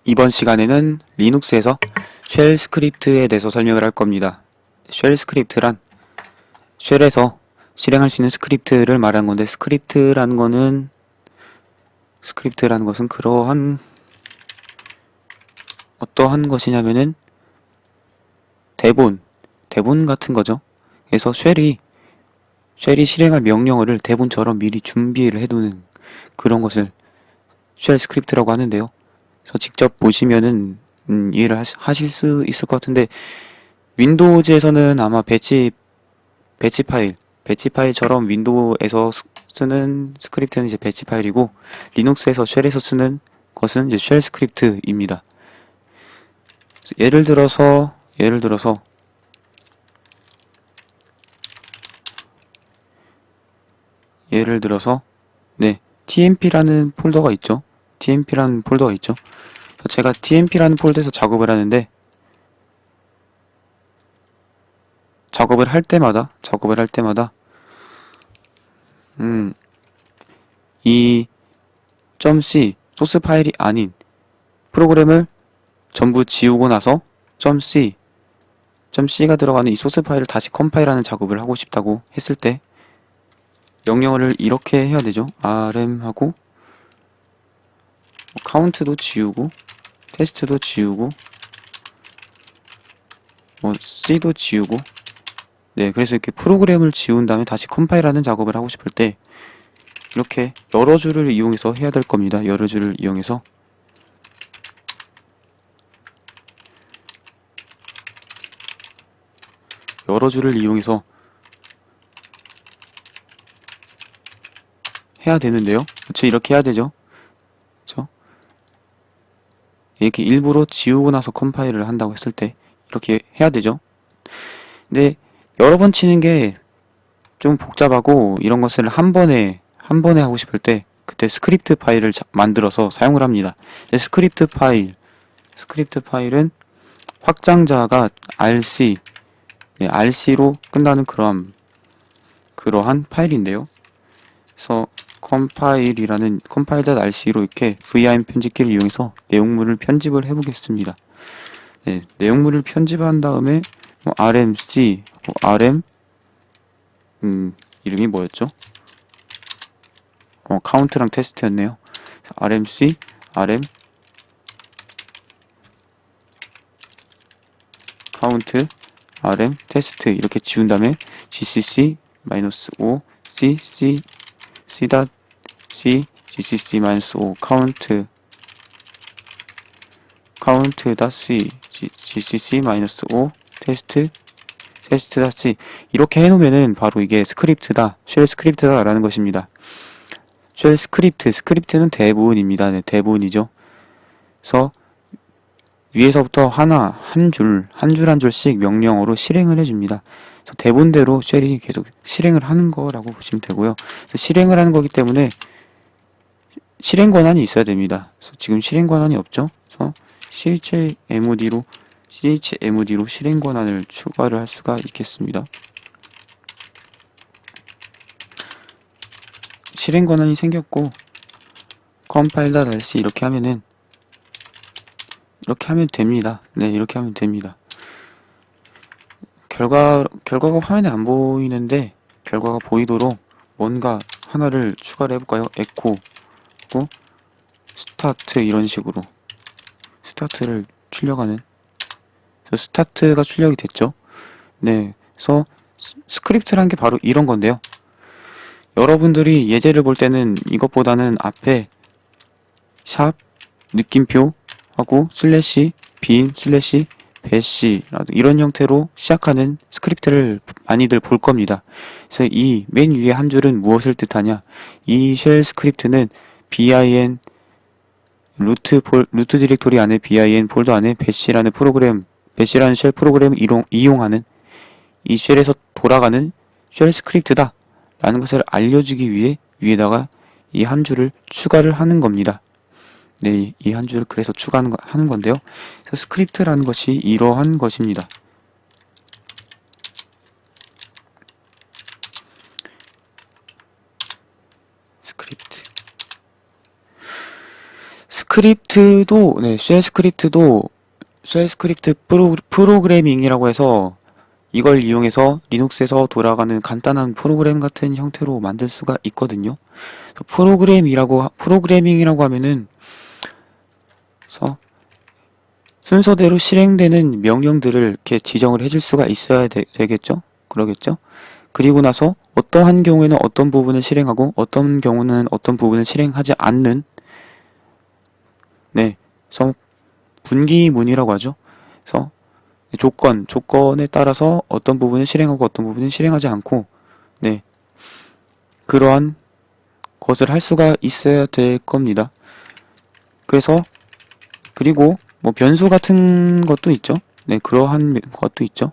이번 시간에는 리눅스에서 쉘 스크립트에 대해서 설명을 할 겁니다. 쉘 스크립트란 쉘에서 실행할 수 있는 스크립트를 말하는 건데, 스크립트라는 것은 그러한 어떠한 것이냐면은 대본 같은 거죠. 그래서 쉘이 실행할 명령어를 대본처럼 미리 준비를 해두는 그런 것을 쉘 스크립트라고 하는데요. 그래서 직접 보시면은 이해를 하실 수 있을 것 같은데, 윈도우즈에서는 아마 배치 파일처럼 윈도우에서 쓰는 스크립트는 이제 배치 파일이고, 리눅스에서 쉘에서 쓰는 것은 이제 쉘 스크립트입니다. 예를 들어서 네, tmp라는 폴더가 있죠. 제가 tmp라는 폴더에서 작업을 하는데, 작업을 할 때마다 이 .c 소스 파일이 아닌 프로그램을 전부 지우고 나서 .c가 들어가는 이 소스 파일을 다시 컴파일하는 작업을 하고 싶다고 했을 때 명령어를 이렇게 해야 되죠. rm하고 카운트도 지우고 테스트도 지우고 c도 지우고, 네, 그래서 이렇게 프로그램을 지운 다음에 다시 컴파일하는 작업을 하고 싶을 때 이렇게 여러 줄을 이용해서 해야 될 겁니다. 여러 줄을 이용해서 해야 되는데요. 그쵸, 이렇게 해야 되죠. 그쵸? 이렇게 일부러 지우고 나서 컴파일을 한다고 했을 때 이렇게 해야 되죠. 근데 여러 번 치는 게 좀 복잡하고, 이런 것을 한 번에 하고 싶을 때 그때 스크립트 파일을 만들어서 사용을 합니다. 스크립트 파일은 확장자가 rc로 끝나는 그러한 파일인데요. 그래서 compile.rc로 이렇게 vim 편집기를 이용해서 내용물을 편집을 해보겠습니다. 네, 내용물을 편집한 다음에 rmc rm 이름이 뭐였죠? 카운트랑 테스트였네요. rmc rm 카운트 rm 테스트 이렇게 지운 다음에 gcc -o c c c c gcc -o 카운트 c gcc -o 테스트 이렇게 해놓으면은 바로 이게 쉘 스크립트다 라는 것입니다. 쉘 스크립트는 대부분입니다. 네, 대부분이죠. 그래서 위에서부터 한 줄씩 명령어로 실행을 해줍니다. 그래서 대본대로 쉘이 계속 실행을 하는 거라고 보시면 되고요. 그래서 실행을 하는 거기 때문에 실행 권한이 있어야 됩니다. 그래서 지금 실행 권한이 없죠. 그래서 chmod로 실행 권한을 추가를 할 수가 있겠습니다. 실행 권한이 생겼고, 컴파일다 다시 이렇게 하면 됩니다. 네, 이렇게 하면 됩니다. 결과가 화면에 안 보이는데 결과가 보이도록 뭔가 하나를 추가를 해볼까요? 에코 하고 스타트, 이런 식으로 스타트를 출력하는, 스타트가 출력이 됐죠. 네, 그래서 스크립트란 게 바로 이런 건데요. 여러분들이 예제를 볼 때는 이것보다는 앞에 샵, 느낌표 하고 슬래시 빈 슬래시 배시 이런 형태로 시작하는 스크립트를 많이들 볼 겁니다. 그래서 이 맨 위에 한 줄은 무엇을 뜻하냐? 이 쉘 스크립트는 bin 루트 디렉토리 안에 bin 폴더 안에 배시라는 쉘 프로그램을 이용하는 이 쉘에서 돌아가는 쉘 스크립트다 라는 것을 알려주기 위해 위에다가 이 한 줄을 추가를 하는 겁니다. 네, 이 한 줄을 그래서 하는 건데요. 그래서 스크립트라는 것이 이러한 것입니다. 스크립트도, 네, 쉘 스크립트 프로그래밍이라고 해서 이걸 이용해서 리눅스에서 돌아가는 간단한 프로그램 같은 형태로 만들 수가 있거든요. 프로그래밍이라고 하면은, 그래서 순서대로 실행되는 명령들을 이렇게 지정을 해줄 수가 있어야 되겠죠? 그러겠죠? 그리고 나서 어떠한 경우에는 어떤 부분을 실행하고 어떤 경우는 어떤 부분을 실행하지 않는, 네, 그래서 분기문이라고 하죠. 그래서 조건에 따라서 어떤 부분을 실행하고 어떤 부분은 실행하지 않고, 네, 그러한 것을 할 수가 있어야 될 겁니다. 그리고 뭐 변수 같은 것도 있죠. 네, 그러한 것도 있죠.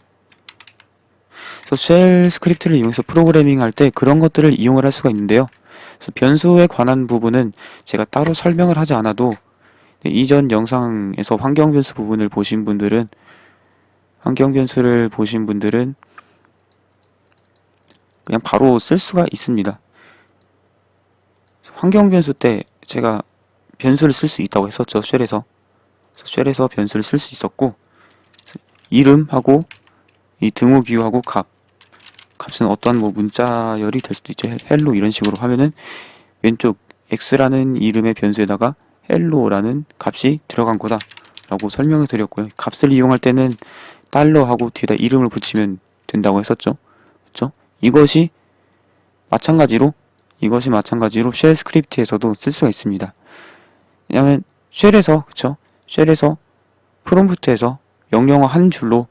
그래서 쉘 스크립트를 이용해서 프로그래밍 할 때 그런 것들을 이용을 할 수가 있는데요. 그래서 변수에 관한 부분은 제가 따로 설명을 하지 않아도, 네, 이전 영상에서 환경 변수를 보신 분들은 그냥 바로 쓸 수가 있습니다. 환경 변수 때 제가 변수를 쓸 수 있다고 했었죠. 쉘에서 변수를 쓸 수 있었고, 이름하고 이 등호 기호하고 값은 어떠한 뭐 문자열이 될 수도 있죠. 헬로 이런 식으로 하면은 왼쪽 x라는 이름의 변수에다가 헬로라는 값이 들어간 거다 라고 설명을 드렸고요. 값을 이용할 때는 달러하고 뒤에다 이름을 붙이면 된다고 했었죠. 그렇죠? 이것이 마찬가지로 쉘 스크립트에서도 쓸 수가 있습니다. 왜냐면 쉘에서 프롬프트에서 명령어 한 줄로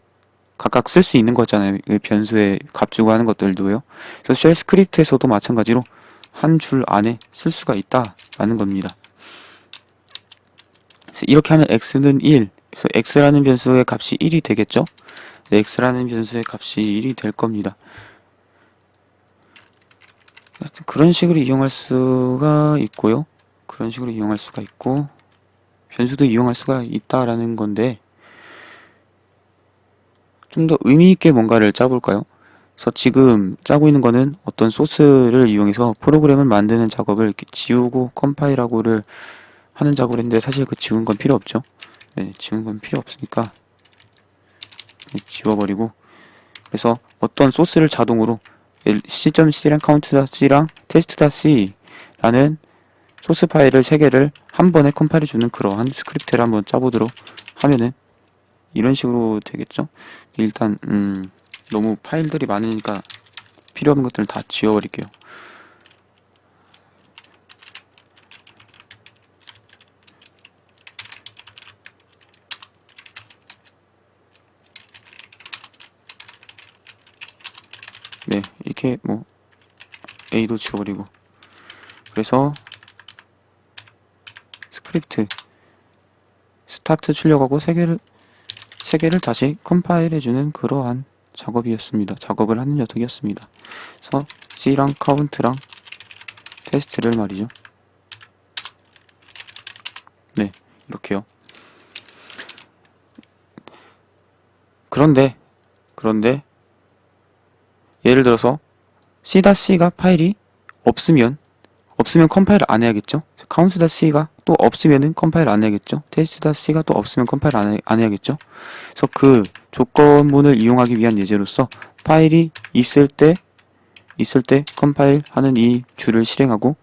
각각 쓸 수 있는 거잖아요. 그 변수에 값 주고 하는 것들도요. 그래서 쉘 스크립트에서도 마찬가지로 한 줄 안에 쓸 수가 있다라는 겁니다. 그래서 이렇게 하면 x는 1. 그래서 x라는 변수의 값이 1이 되겠죠? x라는 변수의 값이 1이 될 겁니다. 그런 식으로 이용할 수가 있고요. 변수도 이용할 수가 있다라는 건데, 좀 더 의미 있게 뭔가를 짜볼까요? 그래서 지금 짜고 있는 거는 어떤 소스를 이용해서 프로그램을 만드는 작업을 이렇게 지우고 컴파일하고를 하는 작업을 했는데, 사실 그 지운 건 필요 없죠. 네, 지운 건 필요 없으니까 지워버리고, 그래서 어떤 소스를 자동으로 c.c랑 count.c랑 test.c라는 소스 파일을 3개를 한 번에 컴파일해주는 그러한 스크립트를 한번 짜보도록 하면은 이런 식으로 되겠죠. 일단 너무 파일들이 많으니까 필요 없는 것들을 다 지워버릴게요. 네, 이렇게 뭐 A도 지워버리고, 그래서 스크립트 스타트 출력하고 3개를 다시 컴파일 해주는 그러한 작업을 하는 녀석이었습니다. 그래서 C랑 카운트랑 테스트를 말이죠. 네, 이렇게요. 그런데 예를 들어서 c.c가 파일이 없으면 컴파일을 안 해야겠죠. count.c가 또 없으면은 컴파일 안 해야겠죠. test.c가 또 없으면 컴파일 안 해야겠죠. 그래서 그 조건문을 이용하기 위한 예제로서 파일이 있을 때 컴파일 하는 이 줄을 실행하고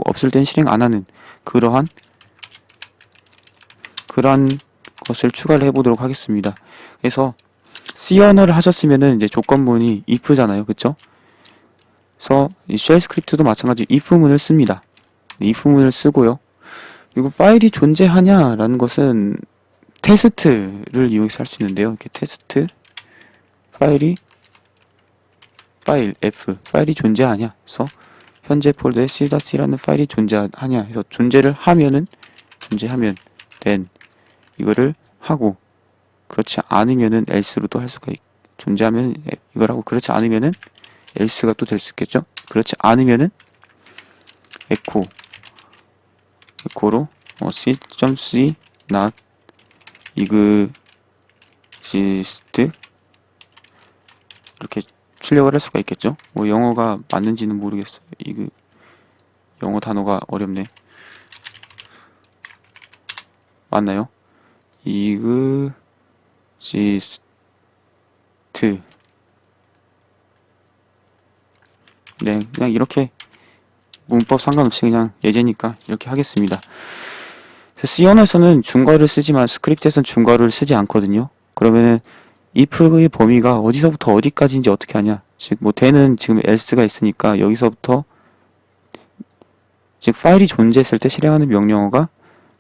없을 땐 실행 안 하는 그러한 것을 추가를 해보도록 하겠습니다. 그래서 C 언어를 하셨으면은 이제 조건문이 if잖아요. 그쵸? 그래서 이 쉘 스크립트도 마찬가지로 if문을 씁니다. if문을 쓰고요. 그리고 파일이 존재하냐라는 것은 테스트를 이용해서 할 수 있는데요. 이렇게 테스트 파일 파일이 존재하냐. 그래서 현재 폴더에 c.c라는 파일이 존재하냐 해서 존재하면 then 이거를 하고, 그렇지 않으면은 else로도 할 수가 존재하면 이걸 하고, 그렇지 않으면은 else가 또 될 수 있겠죠. 그렇지 않으면은 에코로 c.c not exist 이렇게 출력을 할 수가 있겠죠. 뭐 영어가 맞는지는 모르겠어요. 영어 단어가 어렵네. 맞나요? exist. 네, 그냥 이렇게 문법 상관없이 그냥 예제니까 이렇게 하겠습니다. C 언어에서는 중괄호를 쓰지만 스크립트에서는 중괄호를 쓰지 않거든요. 그러면은 if의 범위가 어디서부터 어디까지인지 어떻게 하냐? 즉, 뭐 then은 지금 else가 있으니까 여기서부터 즉 파일이 존재했을 때 실행하는 명령어가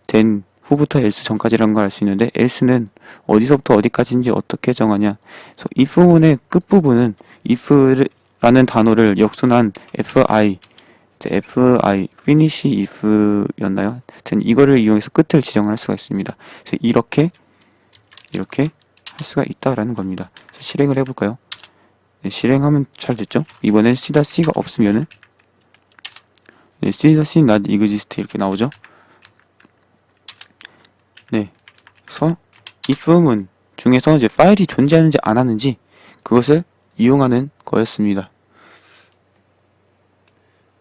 then 후부터 else 전까지라는 걸 알 수 있는데 else는 어디서부터 어디까지인지 어떻게 정하냐? 그래서 if문의 끝부분은 if라는 단어를 역순한 fi finish if였나요? 하여튼 이거를 이용해서 끝을 지정할 수가 있습니다. 그래서 이렇게 할 수가 있다라는 겁니다. 그래서 실행을 해볼까요? 네, 실행하면 잘 됐죠? 이번엔 c.c가 없으면은 네, c.c not exist 이렇게 나오죠? 네, 그래서 if문 중에서 이제 파일이 존재하는지 안 하는지 그것을 이용하는 거였습니다.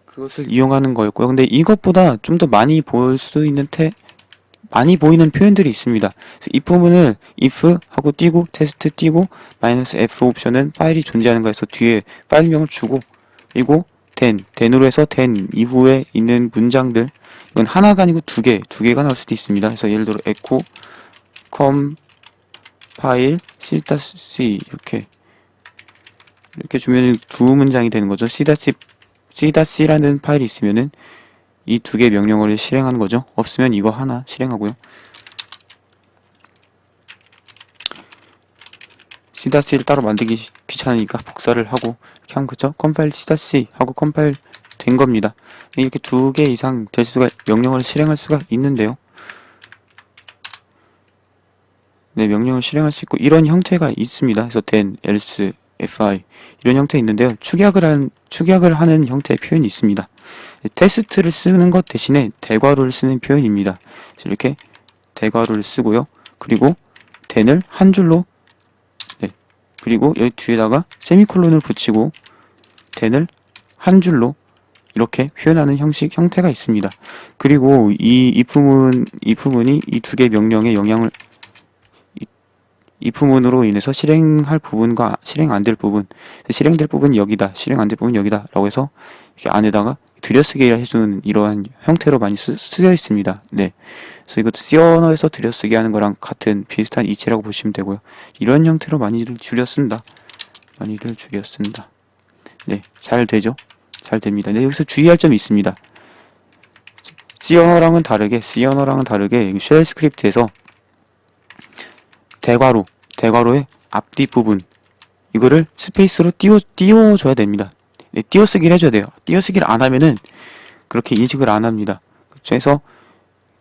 그것을 이용하는 거였고요. 근데 이것보다 좀 더 많이 볼 수 있는 많이 보이는 표현들이 있습니다. 그래서 이 부분을 if 하고 띄고 테스트 띄고 -f 옵션은 파일이 존재하는 거에서 뒤에 파일명을 주고 그리고 then으로 해서 then 이후에 있는 문장들 이건 하나가 아니고 두 개가 나올 수도 있습니다. 그래서 예를 들어 echo compile c.c 이렇게 주면 두 문장이 되는 거죠. c.c라는 파일이 있으면은 이 두 개 명령어를 실행하는 거죠. 없으면 이거 하나 실행하고요. c.c를 따로 만들기 귀찮으니까 복사를 하고 이렇게 하면 그죠? compile c.c 하고 compile 된 겁니다. 이렇게 두 개 이상 될 수가 명령어를 실행할 수가 있는데요. 네, 명령을 실행할 수 있고 이런 형태가 있습니다. 그래서 then, else, fi 이런 형태 있는데요. 축약을 하는 형태의 표현이 있습니다. 테스트를 쓰는 것 대신에 대괄호를 쓰는 표현입니다. 이렇게 대괄호를 쓰고요. 그리고 then을 한 줄로 그리고 여기 뒤에다가 세미콜론을 붙이고 then을 한 줄로 이렇게 표현하는 형태가 있습니다. 그리고 이 if문이 이 두 개 명령에 영향을 if문으로 인해서 실행할 부분과 실행 안 될 부분, 실행될 부분이 여기다, 실행 안 될 부분이 여기다 라고 해서 이렇게 안에다가 들여쓰기를 해주는 이러한 형태로 많이 쓰여 있습니다. 네. 그래서 이것도 C 언어에서 들여쓰기 하는 거랑 같은 비슷한 이치라고 보시면 되고요. 이런 형태로 많이들 줄여 쓴다. 네. 잘 되죠? 잘 됩니다. 네. 여기서 주의할 점이 있습니다. C 언어랑은 다르게 쉘 스크립트에서 대괄호의 앞뒤 부분 이거를 스페이스로 띄워줘야 됩니다. 네, 띄어쓰기를 해줘야 돼요. 띄어쓰기를 안 하면은 그렇게 인식을 안 합니다. 그래서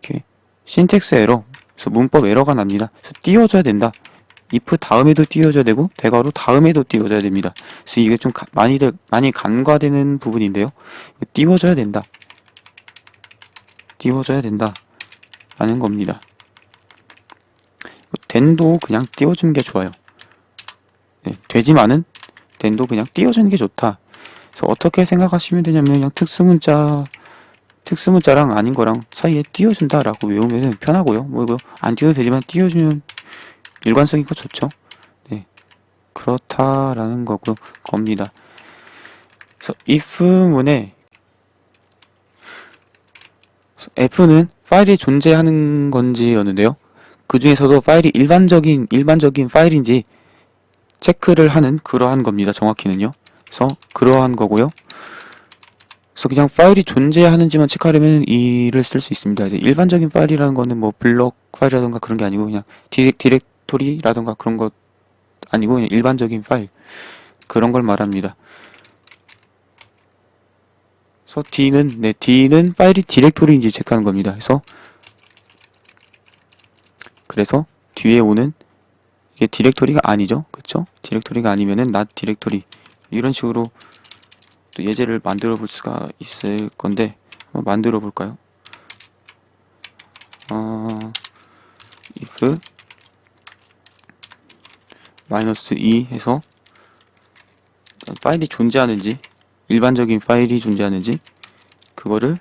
이렇게 신텍스 에러, 그래서 문법 에러가 납니다. 그래서 띄워줘야 된다. if 다음에도 띄워줘야 되고 대괄호 다음에도 띄워줘야 됩니다. 그래서 이게 좀 많이 간과되는 부분인데요. 띄워줘야 된다. 라는 겁니다. then도 그냥 띄워주는 게 좋아요. 네, 되지만은 then도 그냥 띄워주는 게 좋다. 그래서 어떻게 생각하시면 되냐면 그냥 특수문자랑 아닌 거랑 사이에 띄워준다라고 외우면 편하고요. 뭐 이거 안 띄워도 되지만 띄워주면 일관성 있고 좋죠. 네, 그렇다라는 겁니다. 그래서 if문에 f는 파일이 존재하는 건지였는데요. 그 중에서도 파일이 일반적인 파일인지 체크를 하는 그러한 겁니다. 정확히는요. 그래서 그러한 거고요. 그래서 그냥 파일이 존재하는지만 체크하려면 이를 쓸 수 있습니다. 이제 일반적인 파일이라는 거는 뭐 블록 파일이라던가 그런 게 아니고 그냥 디렉토리라던가 그런 것 아니고 그냥 일반적인 파일 그런 걸 말합니다. 그래서 D는 파일이 디렉토리인지 체크하는 겁니다. 그래서 뒤에 오는 이게 디렉토리가 아니죠. 그쵸? 디렉토리가 아니면은 not 디렉토리 이런 식으로 또 예제를 만들어 볼 수가 있을 건데 한번 만들어 볼까요? if -2 해서 파일이 존재하는지 일반적인 파일이 존재하는지 그거를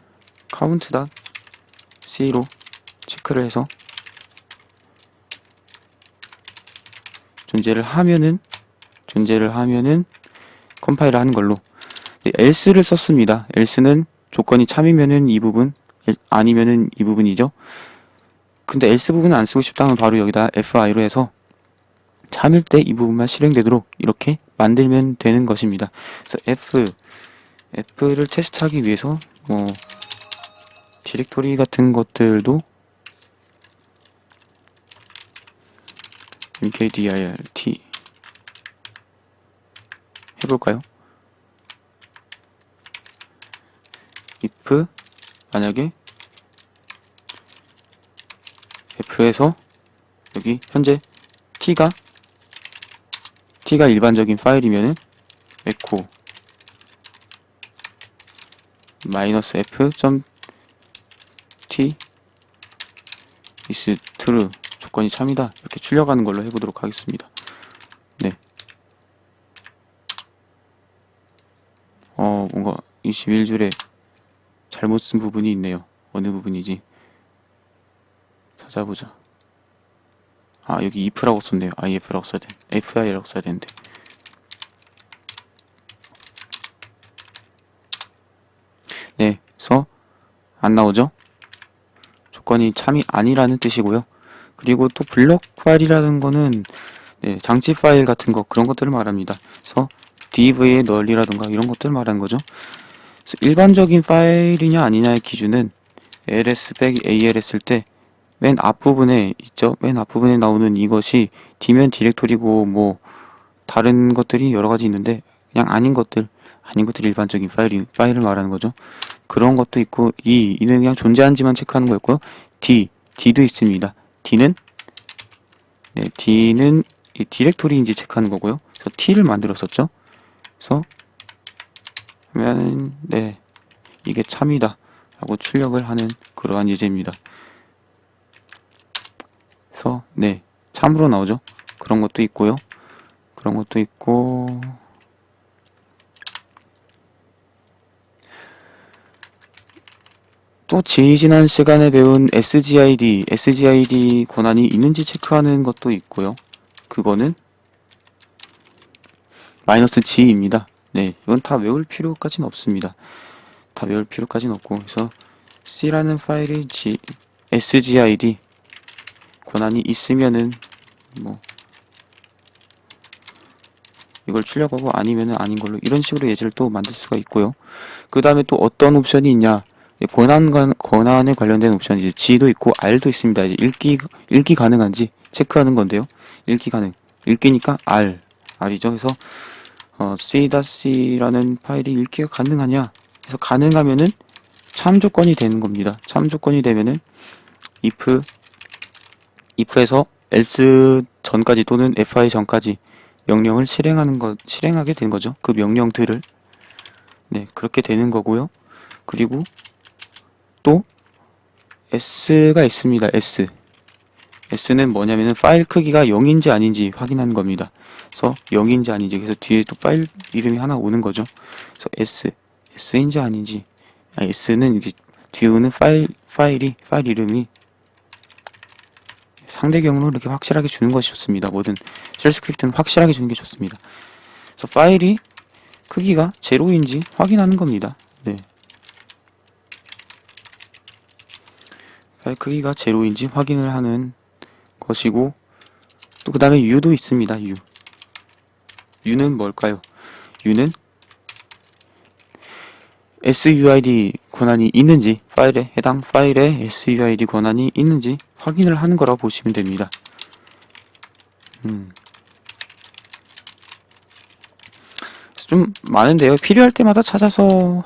count.c로 체크를 해서 존재를 하면은 컴파일을 하는 걸로. else를 썼습니다. else는 조건이 참이면은 이 부분, 아니면은 이 부분이죠. 근데 else 부분은 안 쓰고 싶다면 바로 여기다 fi로 해서 참일 때 이 부분만 실행되도록 이렇게 만들면 되는 것입니다. 그래서 f를 테스트하기 위해서 디렉토리 같은 것들도 mkdirt 해볼까요? if 만약에 f에서 여기 현재 t가 일반적인 파일이면은 echo -f.t is true 조건이 참이다 이렇게 출력하는 걸로 해보도록 하겠습니다. 네. 뭔가 21줄에 잘못 쓴 부분이 있네요. 어느 부분이지? 찾아보자. 여기 if라고 썼네요. if라고 써야 돼. fi라고 써야 되는데. 네, 그래서 안 나오죠? 조건이 참이 아니라는 뜻이고요. 그리고 또 블록 파일이라는 거는 장치 파일 같은 거 그런 것들을 말합니다. 그래서 div의 null이라든가 이런 것들을 말하는 거죠. 그래서 일반적인 파일이냐 아니냐의 기준은 ls-al 했을 때 맨 앞부분에 있죠. 맨 앞부분에 나오는 이것이 D면 디렉토리고 뭐 다른 것들이 여러 가지 있는데 그냥 아닌 것들이 일반적인 파일을 말하는 거죠. 그런 것도 있고 이는 그냥 존재한지만 체크하는 거였고요. D도 있습니다. D는 이 디렉토리인지 체크하는 거고요. 그래서 T를 만들었었죠. 그래서 하면 이게 참이다 라고 출력을 하는 그러한 예제입니다. 그래서 참으로 나오죠. 그런 것도 있고요. 또 지난 시간에 배운 SGID 권한이 있는지 체크하는 것도 있고요. 그거는 -G입니다. 이건 다 외울 필요까지는 없습니다. 다 외울 필요까지는 없고, 그래서 C라는 파일이 SGID 권한이 있으면은 이걸 출력하고 아니면은 아닌 걸로 이런 식으로 예제를 또 만들 수가 있고요. 그 다음에 또 어떤 옵션이 있냐? 권한에 관련된 옵션이 이제 G도 있고 R도 있습니다. 이제 읽기 가능한지 체크하는 건데요. 읽기 가능. 읽기니까 R이죠. 그래서 C.C라는 파일이 읽기가 가능하냐? 그래서 가능하면은 참 조건이 되는 겁니다. 참 조건이 되면은 if에서 else 전까지 또는 fi 전까지 명령을 실행하게 되는 거죠. 그 명령들을 그렇게 되는 거고요. 그리고 또 s가 있습니다. s는 뭐냐면은 파일 크기가 0인지 아닌지 확인하는 겁니다. 그래서 0인지 아닌지, 그래서 뒤에 또 파일 이름이 하나 오는 거죠. 그래서 s인지 아닌지, s는 이게 뒤에 오는 파일 이름이 상대경으로 이렇게 확실하게 주는 것이 좋습니다. 모든 쉘 스크립트는 확실하게 주는 게 좋습니다. 그래서 파일이 크기가 제로인지 확인하는 겁니다. 파일 크기가 제로인지 확인을 하는 것이고, 또 그 다음에 u도 있습니다. u는 뭘까요? u는 SUID 권한이 있는지, 해당 파일에 SUID 권한이 있는지 확인을 하는 거라고 보시면 됩니다. 좀 많은데요. 필요할 때마다 찾아서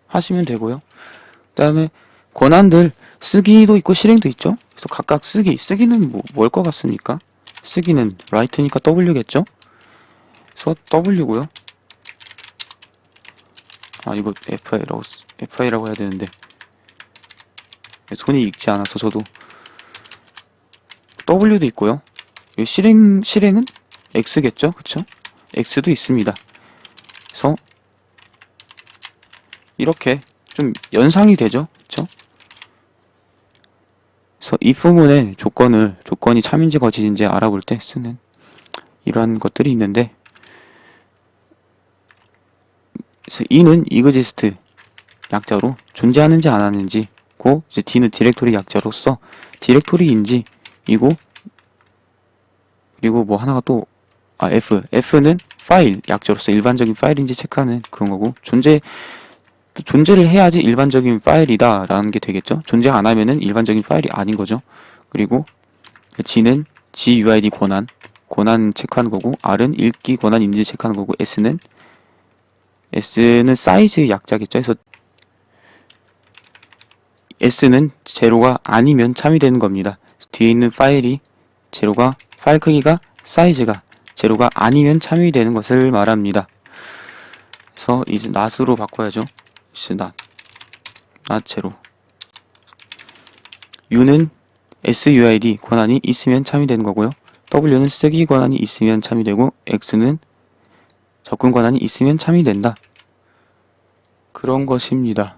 하시면 되고요. 그 다음에 권한들 쓰기도 있고 실행도 있죠. 그래서 각각 쓰기는 뭘 것 같습니까? 쓰기는 write니까 W겠죠? 그래서 W고요. 이거 FI라고 해야 되는데 손이 익지 않아서 저도. W도 있고요. 실행은 X겠죠? 그쵸? X도 있습니다. 그래서 이렇게 좀 연상이 되죠? 그쵸? 그래서 if문의 조건이 참인지 거짓인지 알아볼 때 쓰는 이러한 것들이 있는데, 그래서 E는 exist 약자로 존재하는지 안 하는지, 고 이제 D는 디렉토리 약자로서 디렉토리인지 이고, 그리고 뭐 하나가 또 F는 파일 약자로서 일반적인 파일인지 체크하는 그런 거고, 존재를 해야지 일반적인 파일이다 라는 게 되겠죠. 존재 안 하면은 일반적인 파일이 아닌 거죠. 그리고 G는 GUID 권한 체크하는 거고, R은 읽기 권한인지 체크하는 거고, S는 사이즈 약자겠죠. 그래서 S는 제로가 아니면 참이 되는 겁니다. 뒤에 있는 파일 크기가 사이즈가 제로가 아니면 참이 되는 것을 말합니다. 그래서 이제 not으로 바꿔야죠. not 제로. U는 SUID 권한이 있으면 참이 되는 거고요. W는 쓰기 권한이 있으면 참이 되고, X는 접근 권한이 있으면 참이 된다. 그런 것입니다.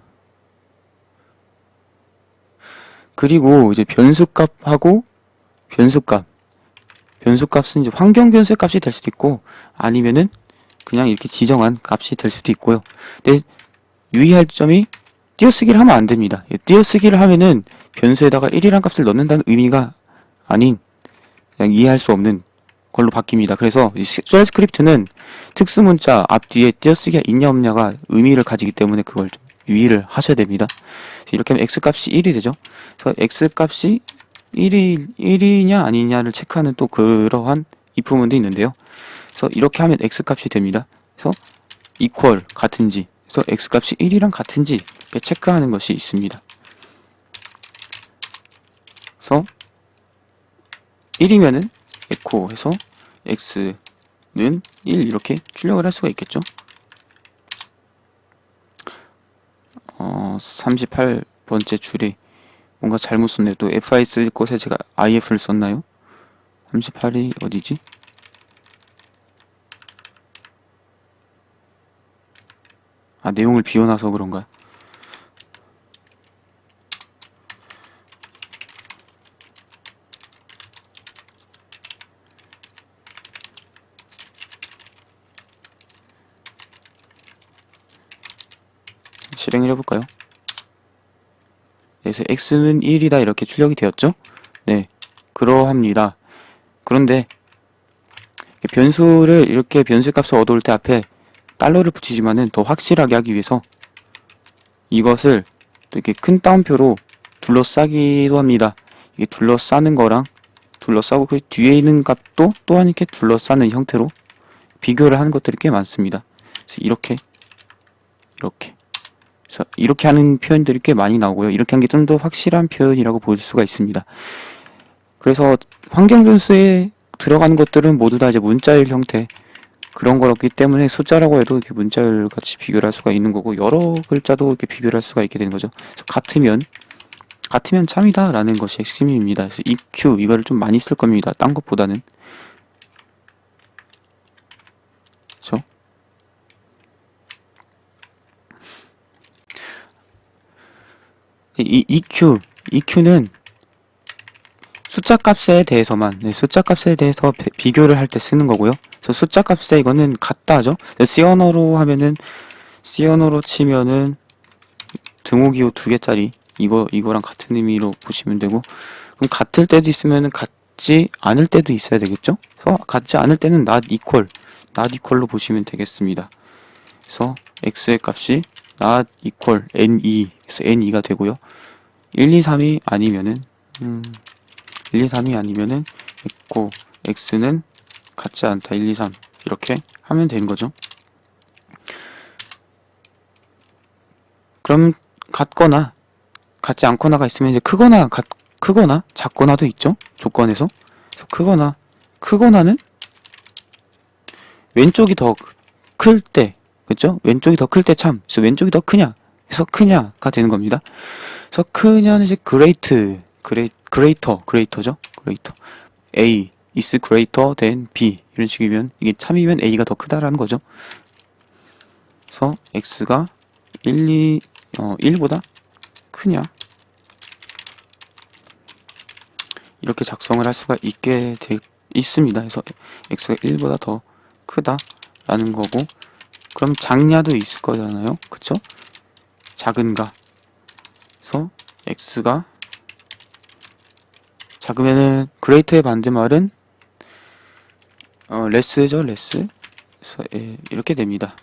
그리고 이제 변수값하고 변수값은 이제 환경 변수의 값이 될 수도 있고, 아니면은 그냥 이렇게 지정한 값이 될 수도 있고요. 근데 유의할 점이 띄어쓰기를 하면 안 됩니다. 띄어쓰기를 하면은 변수에다가 1이란 값을 넣는다는 의미가 아닌, 그냥 이해할 수 없는 걸로 바뀝니다. 그래서 쉘 스크립트는 특수문자 앞뒤에 띄어쓰기가 있냐 없냐가 의미를 가지기 때문에 그걸 좀 유의를 하셔야 됩니다. 이렇게 하면 x값이 1이 되죠. 그래서 x값이 1이냐 아니냐를 체크하는 또 그러한 if문도 있는데요. 그래서 이렇게 하면 x값이 됩니다. 그래서 equal 같은지, 그래서 x값이 1이랑 같은지 이렇게 체크하는 것이 있습니다. 그래서 1이면은 echo 해서 x는 1 이렇게 출력을 할 수가 있겠죠. 38번째 줄에 뭔가 잘못 썼네요. 또 fi 쓸 곳에 제가 if를 썼나요? 38이 어디지? 내용을 비워놔서 그런가? 실행을 해볼까요? 그래서 x는 1이다 이렇게 출력이 되었죠? 네, 그러합니다. 그런데 변수를 이렇게 변수값을 얻어올 때 앞에 달러를 붙이지만은 더 확실하게 하기 위해서 이것을 또 이렇게 큰 따옴표로 둘러싸기도 합니다. 이게 둘러싸는 거랑 둘러싸고 그 뒤에 있는 값도 또한 이렇게 둘러싸는 형태로 비교를 하는 것들이 꽤 많습니다. 그래서 이렇게 그래서 이렇게 하는 표현들이 꽤 많이 나오고요. 이렇게 한 게 좀 더 확실한 표현이라고 볼 수가 있습니다. 그래서 환경 변수에 들어가는 것들은 모두 다 이제 문자열 형태 그런 거였기 때문에 숫자라고 해도 이렇게 문자열 같이 비교를 할 수가 있는 거고, 여러 글자도 이렇게 비교를 할 수가 있게 되는 거죠. 그래서 같으면 참이다 라는 것이 핵심입니다. 그래서 EQ 이거를 좀 많이 쓸 겁니다. 딴 것보다는. 그렇죠? EQ는 숫자 값에 대해서만, 숫자 값에 대해서 비교를 할 때 쓰는 거고요. 그래서 숫자 값에 이거는 같다 하죠. C 언어로 하면은, C 언어로 치면은 등호기호 2개짜리 이거랑 같은 의미로 보시면 되고, 그럼 같을 때도 있으면은 같지 않을 때도 있어야 되겠죠. 그래서 같지 않을 때는 not equal로 보시면 되겠습니다. 그래서 x의 값이 not equal ne, 그래서 ne가 되고요. 1, 2, 3이 아니면은 1, 2, 3이 아니면은 echo x는 같지 않다 1, 2, 3 이렇게 하면 되는 거죠. 그럼 같거나 같지 않거나가 있으면 이제 크거나 작거나도 있죠. 조건에서. 그래서 크거나는 왼쪽이 더 클 때, 그렇죠? 왼쪽이 더 클 때 참. 그래서 왼쪽이 더 크냐? 해서 크냐가 되는 겁니다. 그래서 크냐는 이제 greater죠. greater. A is greater than B 이런 식이면 이게 참이면 A가 더 크다라는 거죠. 그래서 X가 1보다 크냐? 이렇게 작성을 할 수가 있게 있습니다. 그래서 x가 1보다 더 크다라는 거고, 그럼 작냐도 있을 거잖아요. 그쵸? 작은가. 그래서 x가 작으면은 greater의 반대말은 less죠, less. 그래서 이렇게 됩니다.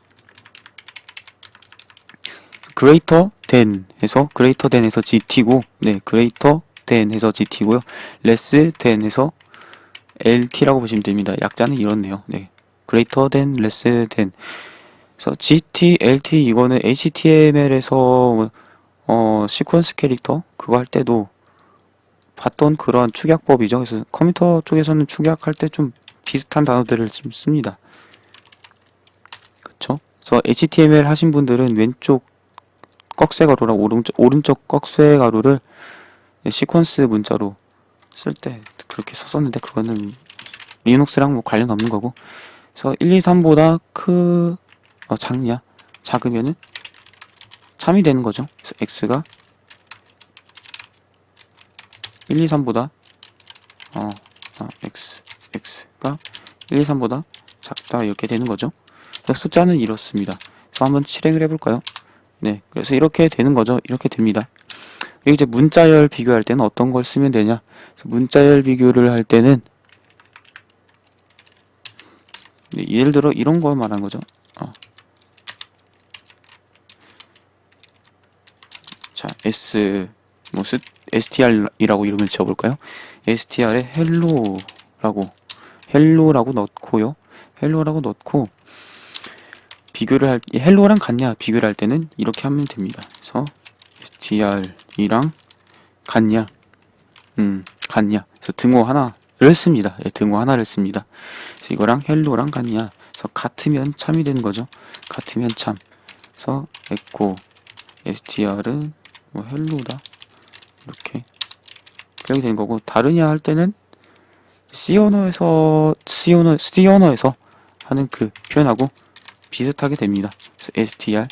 greater than 해서 greater than 해서 gt고, 네, greater than 해서 gt고요. less than 해서 lt라고 보시면 됩니다. 약자는 이렇네요. 네, greater than, less than. 그래서 gt, lt 이거는 html에서 시퀀스 캐릭터 그거 할 때도 봤던 그런 축약법이죠. 그래서 컴퓨터 쪽에서는 축약할 때 좀 비슷한 단어들을 좀 씁니다. 그쵸? 그래서 HTML 하신 분들은 왼쪽 꺽쇠가루랑 오른쪽 꺽쇠가루를 시퀀스 문자로 쓸 때 그렇게 썼었는데, 그거는 리눅스랑 뭐 관련 없는 거고. 그래서 1, 2, 3보다 작냐? 작으면은 참이 되는 거죠. 그래서 x가 1, 2, 3보다 x가 1, 2, 3보다 작다 이렇게 되는 거죠. 그래서 숫자는 이렇습니다. 그래서 한번 실행을 해볼까요? 네, 그래서 이렇게 되는 거죠. 이렇게 됩니다. 그리고 이제 문자열 비교할 때는 어떤 걸 쓰면 되냐? 그래서 문자열 비교를 할 때는 예를 들어 이런 거 말하는 거죠. 자, str이라고 이름을 지어볼까요? str에 hello라고 넣고요. hello라고 넣고 hello랑 같냐 비교를 할 때는 이렇게 하면 됩니다. 그래서 str이랑 같냐, 같냐. 그래서 등호 하나를 씁니다. 예, 등호 하나를 씁니다. 그래서 이거랑 hello랑 같냐. 그래서 같으면 참이 되는 거죠. 같으면 참. 그래서 echo str은 뭐 hello다 이렇게 되는 거고, 다르냐 할 때는 C 언어에서 하는 그 표현하고 비슷하게 됩니다. 그래서 str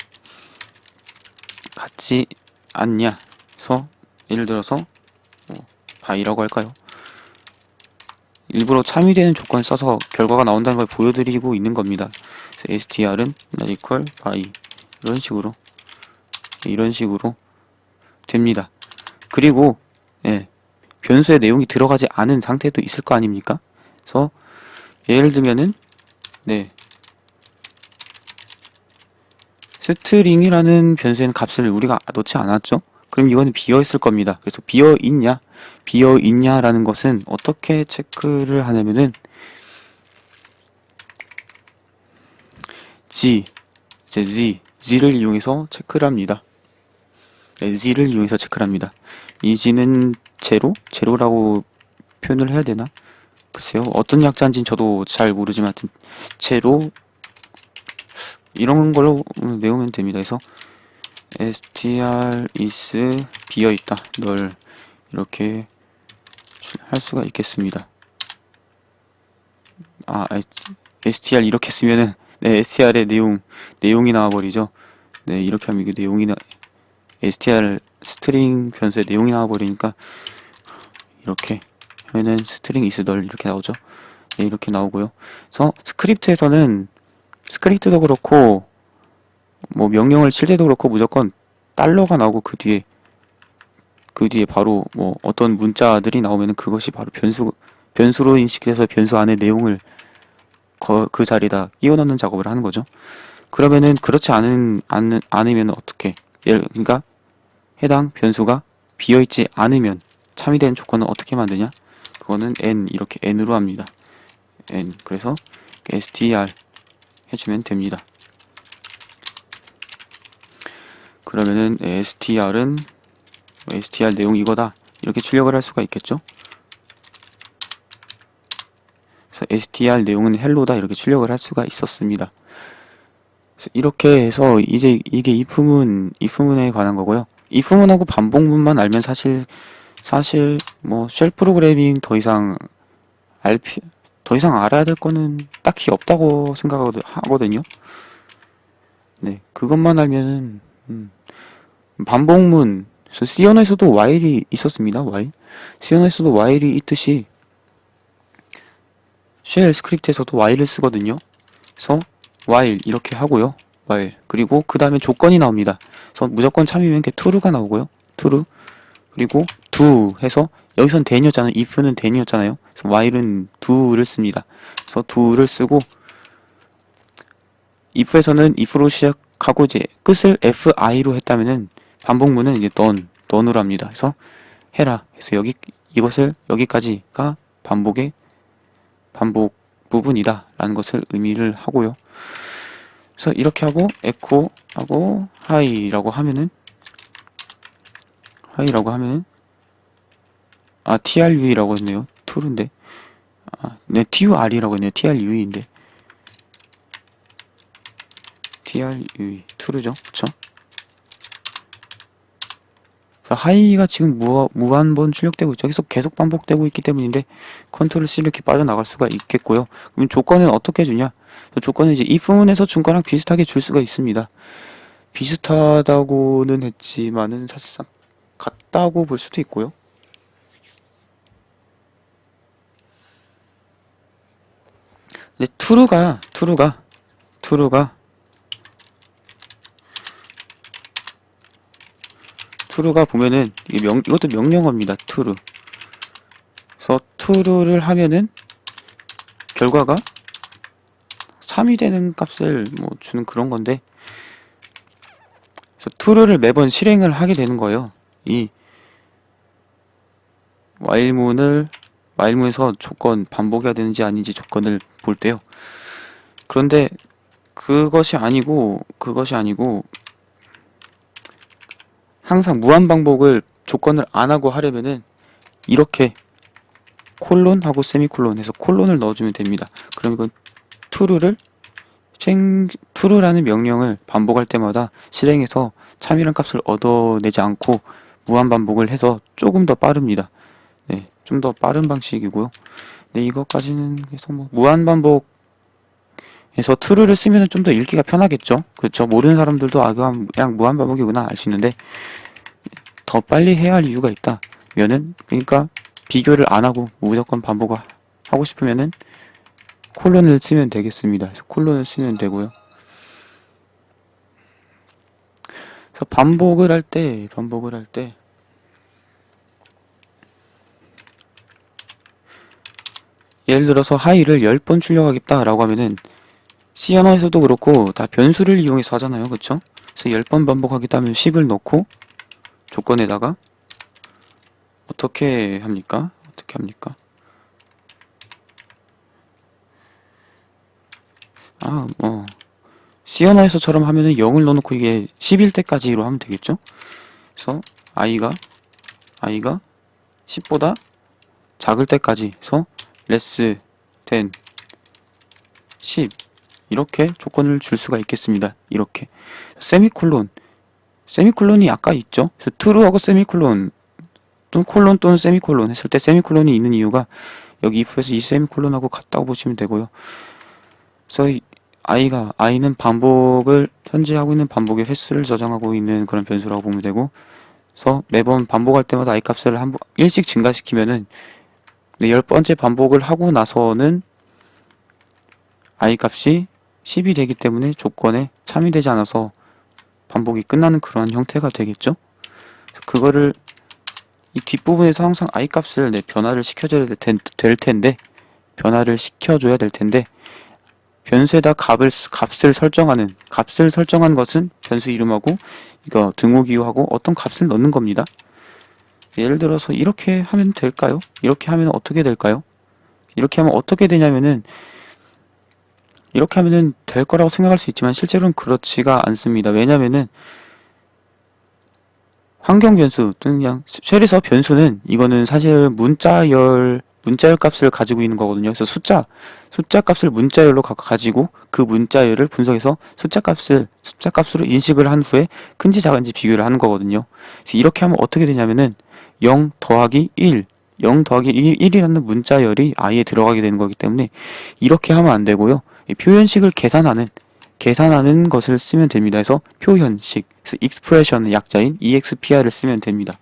같지 않냐 해서 예를 들어서 by라고 할까요? 일부러 참여되는 조건을 써서 결과가 나온다는 걸 보여드리고 있는 겁니다. 그래서 str은 not equal by 이런 식으로 됩니다. 그리고 변수의 내용이 들어가지 않은 상태도 있을 거 아닙니까? 그래서 예를 들면은 스트링이라는 변수에는 값을 우리가 넣지 않았죠? 그럼 이거는 비어있을 겁니다. 그래서 비어있냐라는 것은 어떻게 체크를 하냐면은 z를 이용해서 체크를 합니다. z를 이용해서 체크를 합니다. 이 z는 제로라고 표현을 해야 되나? 글쎄요. 어떤 약자인지는 저도 잘 모르지만 하여튼 제로 이런 걸로 외우면 됩니다. 그래서 str is 비어있다 널 이렇게 할 수가 있겠습니다. str 이렇게 쓰면은 str의 내용이 나와버리죠. 네, 이렇게 하면 이게 str 스트링 변수의 내용이 나와버리니까 이렇게 하면은 스트링 is 널 이렇게 나오죠. 네, 이렇게 나오고요. 그래서 스크립트도 그렇고 뭐 명령을 칠 때도 그렇고 무조건 달러가 나오고 그 뒤에 바로 뭐 어떤 문자들이 나오면은 그것이 바로 변수로 인식돼서 변수 안에 내용을 그 자리에다 끼워 넣는 작업을 하는 거죠. 그러면은 그렇지 않으면 어떻게? 그러니까 해당 변수가 비어있지 않으면 참이 되는 조건은 어떻게 만드냐? 그거는 이렇게 n으로 합니다. 그래서 str 해주면 됩니다. 그러면은 str 내용 이거다 이렇게 출력을 할 수가 있겠죠. 그래서 str 내용은 hello다 이렇게 출력을 할 수가 있었습니다. 그래서 이렇게 해서 이제 이게 if문에 관한 거고요. if문하고 반복문만 알면 사실 뭐 쉘 프로그래밍 더 이상 알아야 될 거는 딱히 없다고 생각하거든요. 네, 그것만 알면은 반복문. 그래서 C 언어에서도 while이 있었습니다. while. C 언어에서도 while이 있듯이 쉘 스크립트에서도 while을 쓰거든요. 그래서 while 이렇게 하고요. while. 그리고 그 다음에 조건이 나옵니다. 그래서 무조건 참이면 이렇게 true가 나오고요. true. 그리고 do 해서 여기선 then이었잖아요. if는 then이었잖아요. 그래서 while은 do를 씁니다. 그래서 do를 쓰고 if에서는 if로 시작하고 이제 끝을 fi로 했다면은 반복문은 이제 done으로 합니다. 그래서 해라. 그래서 이것을 여기까지가 반복 부분이다 라는 것을 의미를 하고요. 그래서 이렇게 하고 echo 하고 hi라고 하면은 true라고 했네요. true인데 네, tur이라고 했네요. true인데 true죠. 그쵸? 그래서 hi가 지금 무한번 출력되고 있죠. 계속 반복되고 있기 때문인데 컨트롤 C 이렇게 빠져나갈 수가 있겠고요. 그럼 조건은 어떻게 주냐? 조건은 이제 if문에서 준 거랑 비슷하게 줄 수가 있습니다. 비슷하다고는 했지만은 사실상 같다고 볼 수도 있고요. 근데 true가 보면은 이것도 명령어입니다. true. 그래서 true를 하면은 결과가 3이 되는 값을 뭐 주는 그런 건데, 그래서 true를 매번 실행을 하게 되는 거예요. 이 while문에서 조건 반복해야 되는지 아닌지 조건을 볼 때요. 그런데 그것이 아니고 항상 무한 반복을 조건을 안 하고 하려면은 이렇게 콜론하고 세미콜론 해서 콜론을 넣어주면 됩니다. 그럼 이건 true라는 명령을 반복할 때마다 실행해서 참이란 값을 얻어내지 않고 무한 반복을 해서 조금 더 빠릅니다. 네, 좀 더 빠른 방식이고요. 네, 이것까지는 해서 뭐 무한 반복에서 true를 쓰면 좀 더 읽기가 편하겠죠. 그렇죠. 모르는 사람들도 그냥 무한 반복이구나 알 수 있는데 더 빨리 해야 할 이유가 있다면은, 그러니까 비교를 안 하고 무조건 반복을 하고 싶으면은 콜론을 쓰면 되겠습니다. 그래서 콜론을 쓰면 되고요. 그래서 반복을 할 때 예를 들어서 하이를 10번 출력하겠다라고 하면은 C 언어에서도 그렇고 다 변수를 이용해서 하잖아요. 그쵸? 그래서 10번 반복하겠다 하면 10을 넣고 조건에다가 어떻게 합니까? C 언어에서처럼 하면은 0을 넣어놓고 이게 10일 때까지로 하면 되겠죠? 그래서 i가 10보다 작을 때까지 해서 less than 10 이렇게 조건을 줄 수가 있겠습니다. 이렇게 세미콜론이 아까 있죠. 그래서 true하고 세미콜론 또는 콜론 또는 세미콜론 했을 때 세미콜론이 있는 이유가 여기 if에서 이 세미콜론하고 같다고 보시면 되고요. 그래서 i는 현재 하고 있는 반복의 횟수를 저장하고 있는 그런 변수라고 보면 되고, 그래서 매번 반복할 때마다 i 값을 일씩 증가시키면은 10번째 반복을 하고 나서는 i 값이 10이 되기 때문에 조건에 참여되지 않아서 반복이 끝나는 그러한 형태가 되겠죠. 그거를 이 뒷부분에서 항상 i 값을 변화를 시켜줘야 될 텐데 변수에다 값을 설정한 것은 변수 이름하고 이거 등호기호하고 어떤 값을 넣는 겁니다. 예를 들어서 이렇게 하면 될까요? 이렇게 하면 어떻게 될까요? 이렇게 하면 어떻게 되냐면은 이렇게 하면은 될 거라고 생각할 수 있지만 실제로는 그렇지가 않습니다. 왜냐면은 환경 변수 또는 그냥 쉘에서 변수는 이거는 사실 문자열 값을 가지고 있는 거거든요. 그래서 숫자 값을 문자열로 가지고 그 문자열을 분석해서 숫자 값으로 인식을 한 후에 큰지 작은지 비교를 하는 거거든요. 그래서 이렇게 하면 어떻게 되냐면은 0 더하기 1이라는 문자열이 i에 들어가게 되는 거기 때문에 이렇게 하면 안 되고요. 이 표현식을 계산하는 것을 쓰면 됩니다. 그래서 표현식, 그래서 expression의 약자인 expr를 쓰면 됩니다.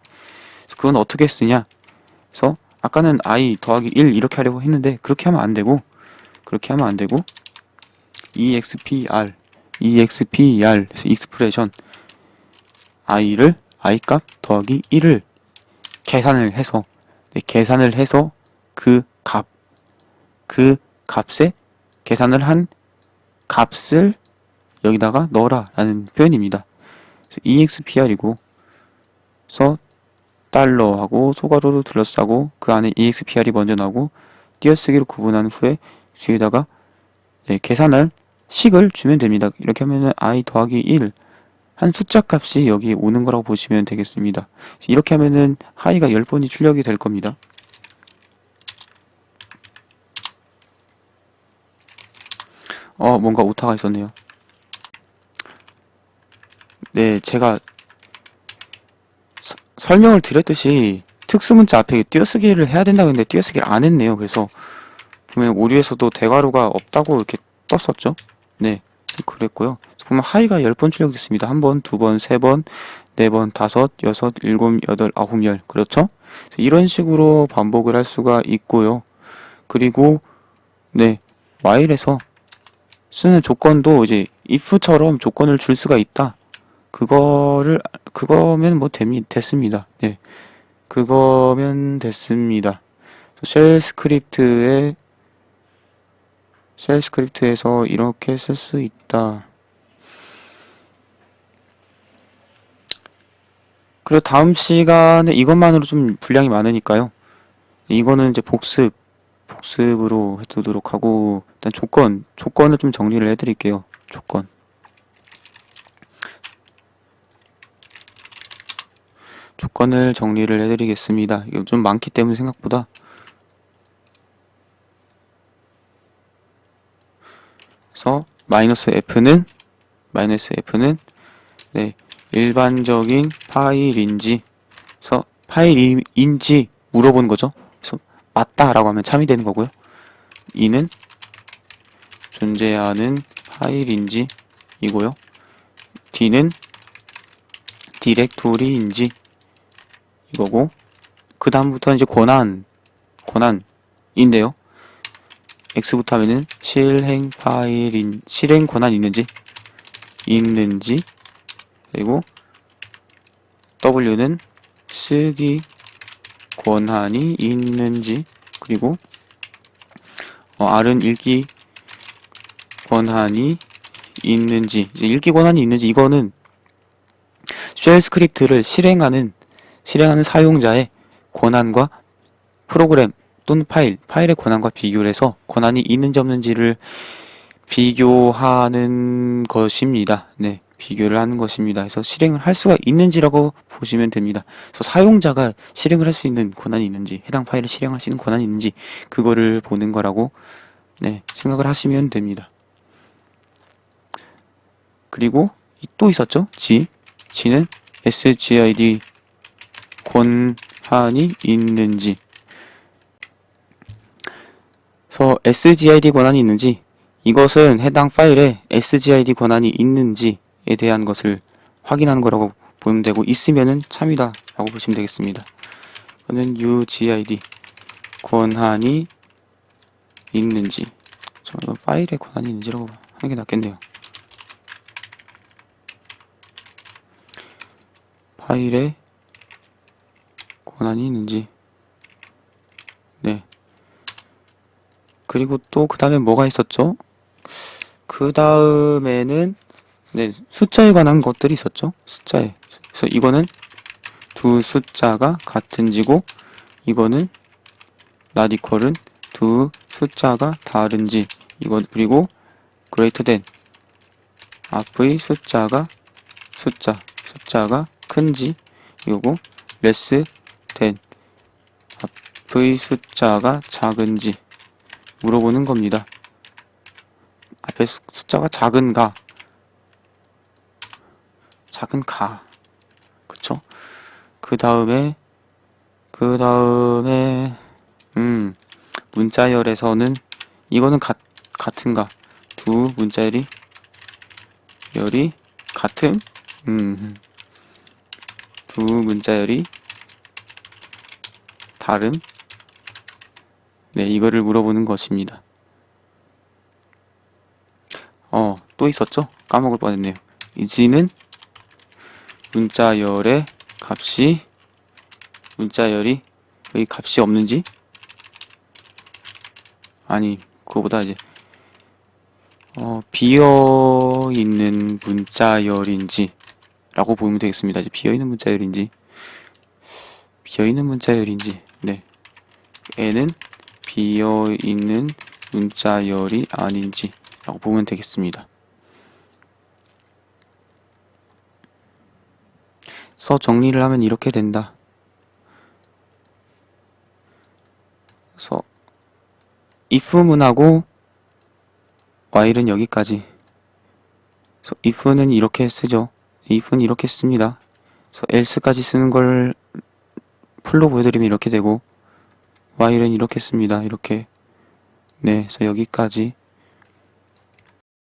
그래서 그건 어떻게 쓰냐? 그래서 아까는 i 더하기 1 이렇게 하려고 했는데 그렇게 하면 안 되고 그렇게 하면 안 되고 EXPR 그래서 익스프레션 i를 i값 더하기 1을 계산을 해서 그 값에 계산을 한 값을 여기다가 넣어라 라는 표현입니다. EXPR이고 서 달러하고 소괄호로 둘러싸고 그 안에 EXPR이 먼저 나오고 띄어쓰기로 구분한 후에 뒤에다가 계산할 식을 주면 됩니다. 이렇게 하면은 i 더하기 1 한 숫자 값이 여기 오는 거라고 보시면 되겠습니다. 이렇게 하면은 하이가 10번이 출력이 될 겁니다. 뭔가 오타가 있었네요. 네, 제가 설명을 드렸듯이 특수문자 앞에 띄어쓰기를 해야 된다고 했는데 띄어쓰기를 안 했네요. 그래서 보면 오류에서도 대괄호가 없다고 이렇게 떴었죠. 네, 그랬고요. 보면 하이가 10번 출력됐습니다. 1번, 2번, 3번, 4번, 5, 6, 7, 8, 9, 10. 그렇죠? 이런 식으로 반복을 할 수가 있고요. 그리고 네, while에서 쓰는 조건도 이제 if처럼 조건을 줄 수가 있다. 그거면 뭐 됐습니다. 네. 그거면 됐습니다. 쉘 스크립트에서 이렇게 쓸 수 있다. 그리고 다음 시간에 이것만으로 좀 분량이 많으니까요. 이거는 이제 복습으로 해두도록 하고, 일단 조건을 좀 정리를 해드릴게요. 조건을 정리를 해드리겠습니다. 이거 좀 많기 때문에 생각보다. 그래서 -f는 네, 일반적인 파일인지, 그래서 파일인지 물어보는 거죠. 그래서 맞다라고 하면 참이 되는 거고요. 2는 존재하는 파일인지 이고요. D는 디렉토리인지 이거고, 그 다음부터 이제 권한인데요. X부터 하면은 실행 권한 있는지, 그리고 W는 쓰기 권한이 있는지, 그리고 R은 읽기 권한이 있는지. 이제 읽기 권한이 있는지, 이거는 쉘 스크립트를 실행하는 사용자의 권한과 프로그램 또는 파일의 권한과 비교를 해서 권한이 있는지 없는지를 비교하는 것입니다. 네, 비교를 하는 것입니다. 그래서 실행을 할 수가 있는지라고 보시면 됩니다. 그래서 사용자가 실행을 할 수 있는 권한이 있는지, 해당 파일을 실행할 수 있는 권한이 있는지, 그거를 보는 거라고 네, 생각을 하시면 됩니다. 그리고 또 있었죠? G는 SGID 권한이 있는지. 그래서 SGID 권한이 있는지, 이것은 해당 파일에 SGID 권한이 있는지에 대한 것을 확인하는 거라고 보면 되고, 있으면은 참이다 라고 보시면 되겠습니다. 이거는 UGID 권한이 있는지, 이거 파일에 권한이 있는지라고 하는 게 낫겠네요. 파일에 권한이 있는지. 네. 그리고 또 그 다음에 뭐가 있었죠? 그 다음에는 네, 숫자에 관한 것들이 있었죠. 숫자에. 그래서 이거는 두 숫자가 같은지고, 이거는 not equal은 두 숫자가 다른지, 그리고 greater than 앞의 숫자가 큰지, 이거고 less than 앞의 숫자가 작은지 물어보는 겁니다. 앞에 숫자가 작은가, 그쵸? 그 다음에 문자열에서는 이거는 같은가, 두 문자열이 같음, 두 문자열이 다름. 네, 이거를 물어보는 것입니다. 또 있었죠? 까먹을 뻔했네요. is는 문자열의 값이 문자열이 여기 값이 없는지 아니 그거보다 이제 비어있는 문자열인지 라고 보면 되겠습니다. 이제 비어있는 문자열인지 네 n은 비어있는 문자열이 아닌지 라고 보면 되겠습니다. 서 정리를 하면 이렇게 된다. 그래서 if문하고 while은 여기까지. 그래서 if는 이렇게 쓰죠. if는 이렇게 씁니다. 그래서 else까지 쓰는 걸 풀로 보여드리면 이렇게 되고 while은 이렇게 씁니다. 이렇게. 네, 그래서 여기까지